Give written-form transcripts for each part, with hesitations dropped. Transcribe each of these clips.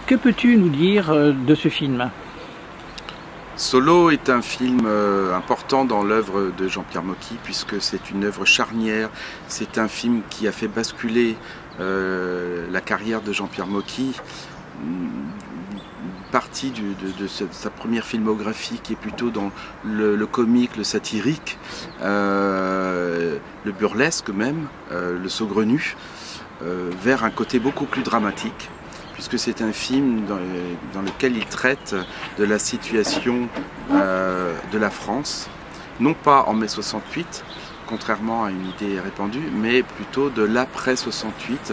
Que peux-tu nous dire de ce film? Solo est un film important dans l'œuvre de Jean-Pierre Mocky, puisque c'est une œuvre charnière. C'est un film qui a fait basculer la carrière de Jean-Pierre Mocky. Une partie de sa première filmographie qui est plutôt dans le comique, le satirique, le burlesque même, le saugrenu, vers un côté beaucoup plus dramatique, puisque c'est un film dans lequel il traite de la situation de la France, non pas en mai 68, contrairement à une idée répandue, mais plutôt de l'après 68,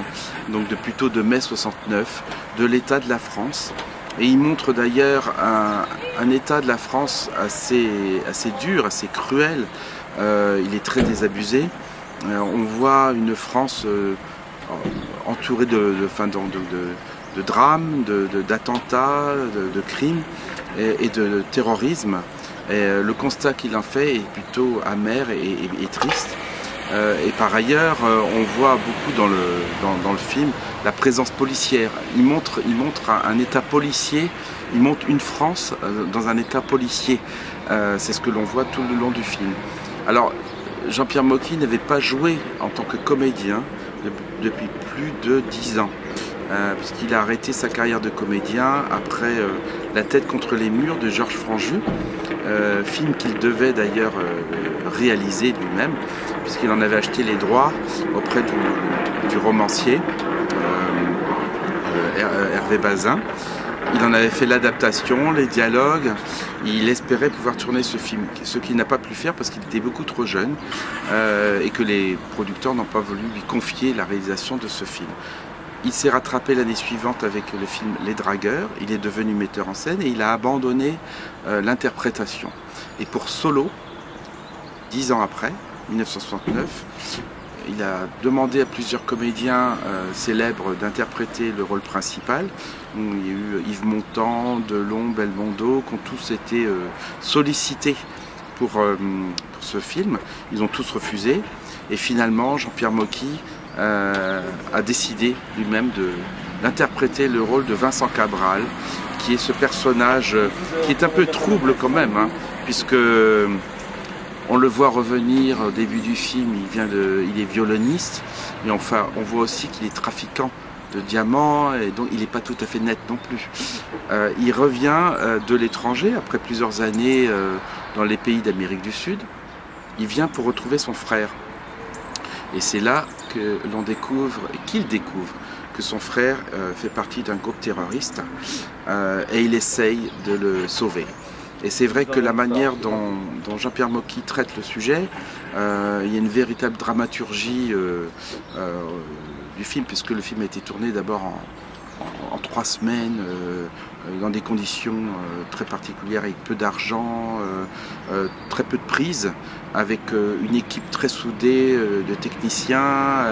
donc plutôt de mai 69, de l'état de la France. Et il montre d'ailleurs un état de la France assez dur, assez cruel. Il est très désabusé. On voit une France entourée de drames, d'attentats, de crimes et de terrorisme. Et le constat qu'il en fait est plutôt amer et triste. Et par ailleurs, on voit beaucoup dans le film la présence policière. Il montre un état policier, il montre une France dans un état policier. C'est ce que l'on voit tout le long du film. Alors, Jean-Pierre Mocky n'avait pas joué en tant que comédien depuis plus de 10 ans. Puisqu'il a arrêté sa carrière de comédien après La tête contre les murs de Georges Franju, film qu'il devait d'ailleurs réaliser lui-même, puisqu'il en avait acheté les droits auprès du romancier Hervé Bazin. Il en avait fait l'adaptation, les dialogues. Il espérait pouvoir tourner ce film, ce qu'il n'a pas pu faire parce qu'il était beaucoup trop jeune et que les producteurs n'ont pas voulu lui confier la réalisation de ce film. Il s'est rattrapé l'année suivante avec le film Les Dragueurs, il est devenu metteur en scène et il a abandonné l'interprétation. Et pour Solo, 10 ans après, 1969, il a demandé à plusieurs comédiens célèbres d'interpréter le rôle principal. Donc, il y a eu Yves Montand, Delon, Belmondo, qui ont tous été sollicités pour ce film. Ils ont tous refusé. Et finalement, Jean-Pierre Mocky a décidé lui-même d'interpréter le rôle de Vincent Cabral, qui est ce personnage qui est un peu trouble quand même, hein, puisque on le voit revenir au début du film, il est violoniste, mais enfin on voit aussi qu'il est trafiquant de diamants, et donc il n'est pas tout à fait net non plus. Il revient de l'étranger, après plusieurs années dans les pays d'Amérique du Sud, il vient pour retrouver son frère. Et c'est là que l'on découvre, et qu'il découvre, que son frère fait partie d'un groupe terroriste et il essaye de le sauver. Et c'est vrai que la manière dont Jean-Pierre Mocky traite le sujet, il y a une véritable dramaturgie du film, puisque le film a été tourné d'abord en 3 semaines, dans des conditions très particulières, avec peu d'argent, très peu de prises, avec une équipe très soudée de techniciens,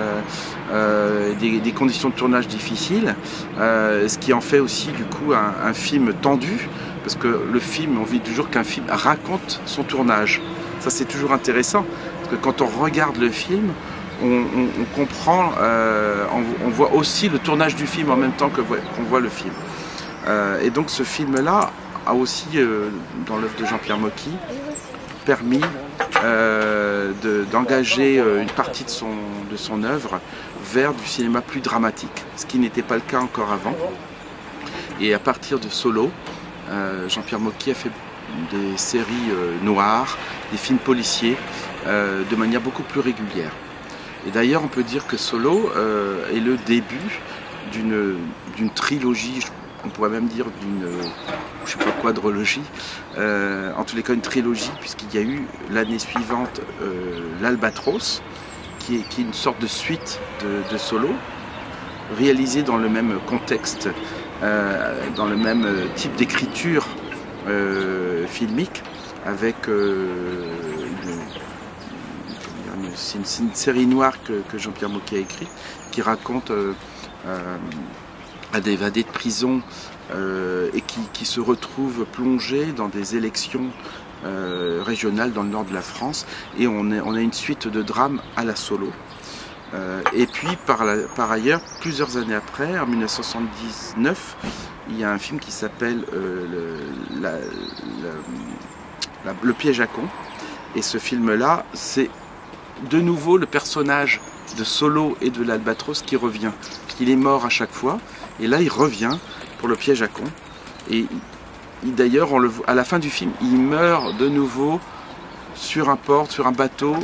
des conditions de tournage difficiles, ce qui en fait aussi du coup un film tendu, parce que le film, on dit toujours qu'un film raconte son tournage. Ça c'est toujours intéressant, parce que quand on regarde le film, on comprend, on voit aussi le tournage du film en même temps qu'on voit le film. Et donc ce film-là a aussi, dans l'œuvre de Jean-Pierre Mocky, permis d'engager une partie de son œuvre vers du cinéma plus dramatique, ce qui n'était pas le cas encore avant. Et à partir de Solo, Jean-Pierre Mocky a fait des séries noires, des films policiers, de manière beaucoup plus régulière. Et d'ailleurs, on peut dire que Solo est le début d'une trilogie, on pourrait même dire d'une, je sais pas, quadrologie, en tous les cas une trilogie, puisqu'il y a eu l'année suivante l'Albatros, qui est une sorte de suite de Solo, réalisée dans le même contexte, dans le même type d'écriture filmique, avec c'est une série noire que Jean-Pierre Mocky a écrite, qui raconte à des évadés de prison et qui se retrouvent plongés dans des élections régionales dans le nord de la France. Et on a une suite de drames à la Solo. Et puis par ailleurs, plusieurs années après, en 1979, il y a un film qui s'appelle Le piège à con. Et ce film-là, c'est de nouveau le personnage de Solo et de l'Albatros qui revient. Il est mort à chaque fois, et là il revient pour le piège à con. Et d'ailleurs, à la fin du film, il meurt de nouveau sur un port, sur un bateau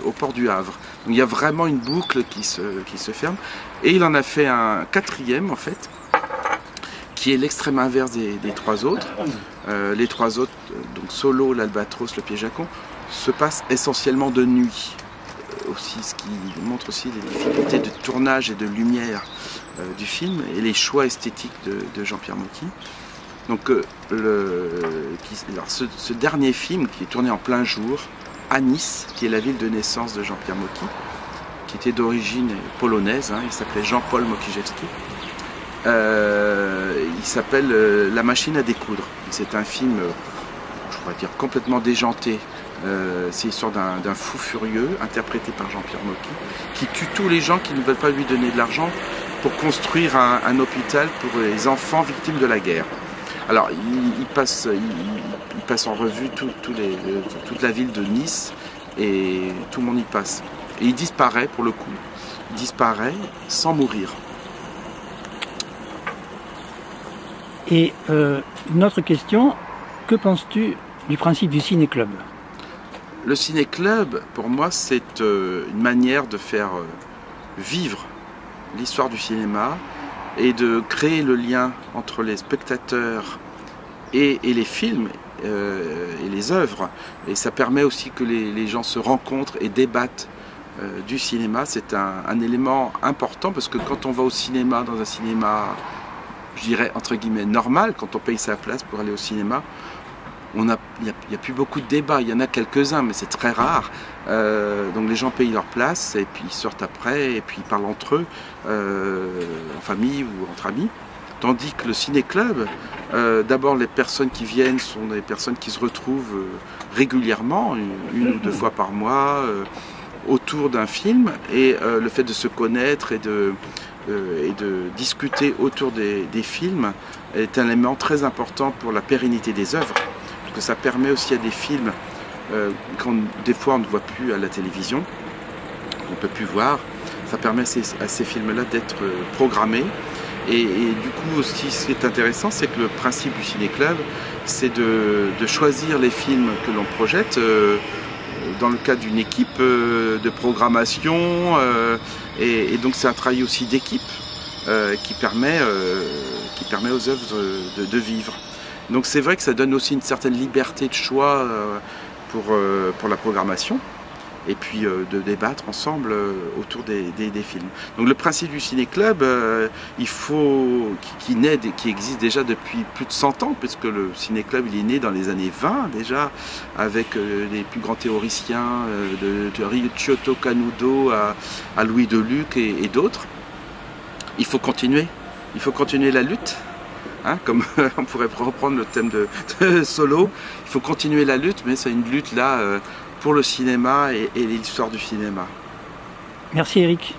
au port du Havre. Donc il y a vraiment une boucle qui se ferme. Et il en a fait un quatrième en fait, qui est l'extrême inverse des trois autres. Les trois autres, donc Solo, l'Albatros, le piège à con, se passent essentiellement de nuit. Aussi, ce qui montre aussi les difficultés de tournage et de lumière du film et les choix esthétiques de Jean-Pierre Mocky. Donc ce dernier film qui est tourné en plein jour à Nice, qui est la ville de naissance de Jean-Pierre Mocky, qui était d'origine polonaise, hein, il s'appelait Jean-Paul Mokiszewski. Il s'appelle La machine à découdre. C'est un film, je pourrais dire, complètement déjanté. C'est l'histoire d'un fou furieux, interprété par Jean-Pierre Mocky, qui tue tous les gens qui ne veulent pas lui donner de l'argent pour construire un hôpital pour les enfants victimes de la guerre. Alors, il passe en revue toute la ville de Nice, et tout le monde y passe. Et il disparaît, pour le coup, il disparaît sans mourir. Et une autre question, que penses-tu du principe du ciné-club ? Le ciné-club, pour moi, c'est une manière de faire vivre l'histoire du cinéma et de créer le lien entre les spectateurs et les films et les œuvres. Et ça permet aussi que les gens se rencontrent et débattent du cinéma. C'est un élément important parce que quand on va au cinéma, dans un cinéma, je dirais entre guillemets normal, quand on paye sa place pour aller au cinéma, il n'y a plus beaucoup de débats, il y en a quelques-uns, mais c'est très rare. Donc les gens payent leur place et puis ils sortent après et puis ils parlent entre eux, en famille ou entre amis. Tandis que le ciné-club, d'abord les personnes qui viennent sont des personnes qui se retrouvent régulièrement, une ou deux fois par mois, autour d'un film. Et le fait de se connaître et de discuter autour des films est un élément très important pour la pérennité des œuvres. Que ça permet aussi à des films des fois on ne voit plus à la télévision, qu'on ne peut plus voir, ça permet à ces films-là d'être programmés. Et du coup aussi ce qui est intéressant, c'est que le principe du ciné-club, c'est de choisir les films que l'on projette dans le cadre d'une équipe de programmation, et donc c'est un travail aussi d'équipe qui permet aux œuvres de vivre. Donc c'est vrai que ça donne aussi une certaine liberté de choix pour la programmation et puis de débattre ensemble autour des films. Donc le principe du ciné-club, qui existe déjà depuis plus de 100 ans, puisque le ciné-club il est né dans les années 20 déjà, avec les plus grands théoriciens de Ryuichiro Kanudo à Louis Deluc et d'autres. Il faut continuer la lutte. Hein, comme on pourrait reprendre le thème de Solo, il faut continuer la lutte, mais c'est une lutte là pour le cinéma et l'histoire du cinéma. Merci Eric.